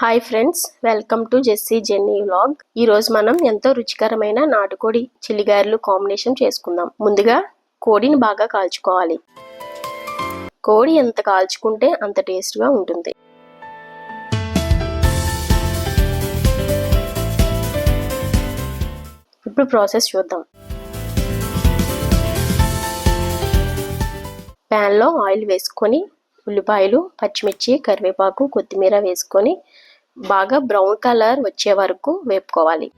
Hi friends, welcome to Jessie Jenny vlog. ఈరోజు మనం ఎంతో రుచికరమైన నాటుకోడి చిల్లిగారెలు కాంబినేషన్ చేసుకుందాం. ముందుగా కోడిని బాగా కాల్చుకోవాలి. కోడి ఎంత కాల్చుకుంటే అంత టేస్ట్గా ఉంటుంది. ఇప్పుడు ప్రాసెస్ చూద్దాం. ప్యాన్లో ఆయిల్ వేసుకొని ఉల్లిపాయలు, పచ్చిమిర్చి, కరివేపాకు, కొత్తిమీర వేసుకొని బాగా బ్రౌన్ కలర్ వచ్చే వరకు వేపుకోవాలి.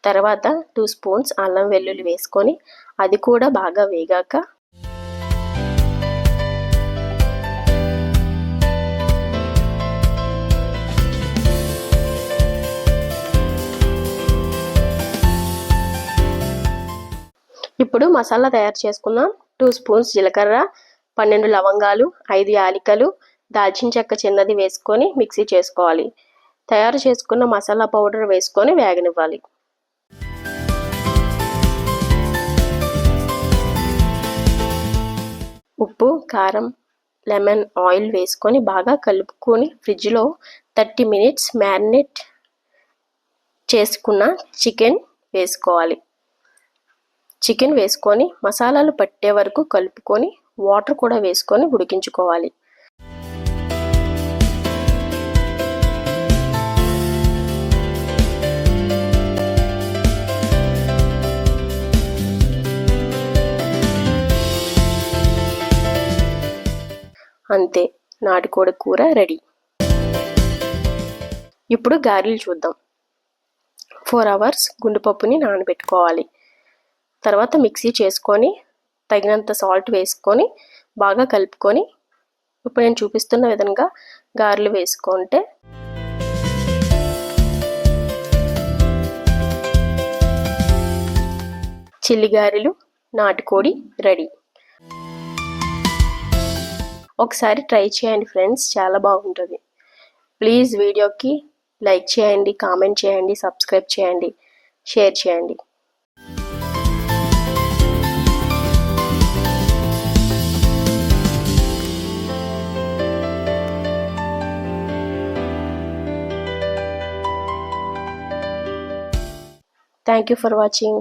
తర్వాత 2 స్పూన్స్ అల్లం వెల్లుల్లి వేసుకొని అది కూడా బాగా వేగాక ఇప్పుడు మసాలా తయారు చేసుకుందాం. 2 స్పూన్స్ జీలకర్ర, 12 లవంగాలు, 5 యాలకులు, దాల్చిన చెక్క చిన్నది వేసుకొని మిక్సీ చేసుకోవాలి. తయారు చేసుకున్న మసాలా పౌడర్ వేసుకొని వేగనివ్వాలి. ఉప్పు, కారం, లెమన్, ఆయిల్ వేసుకొని బాగా కలుపుకొని ఫ్రిడ్జ్లో 30 మినిట్స్ మ్యారినేట్ చేసుకున్న చికెన్ వేసుకోవాలి. చికెన్ వేసుకొని మసాలాలు పట్టే వరకు కలుపుకొని వాటర్ కూడా వేసుకొని ఉడికించుకోవాలి. అంతే, నాటుకోడి కూర రెడీ. ఇప్పుడు గారెలు చూద్దాం. 4 అవర్స్ గుండుపప్పుని నానబెట్టుకోవాలి. తర్వాత మిక్సీ చేసుకొని తగినంత సాల్ట్ వేసుకొని బాగా కలుపుకొని ఇప్పుడు నేను చూపిస్తున్న విధంగా గారెలు వేసుకుంటే చిల్లి గారెలు నాటుకోడి రెడీ. ఒకసారి ట్రై చేయండి ఫ్రెండ్స్, చాలా బాగుంటుంది. ప్లీజ్ వీడియోకి లైక్ చేయండి, కామెంట్ చేయండి, సబ్స్క్రైబ్ చేయండి, షేర్ చేయండి. Thank you for watching.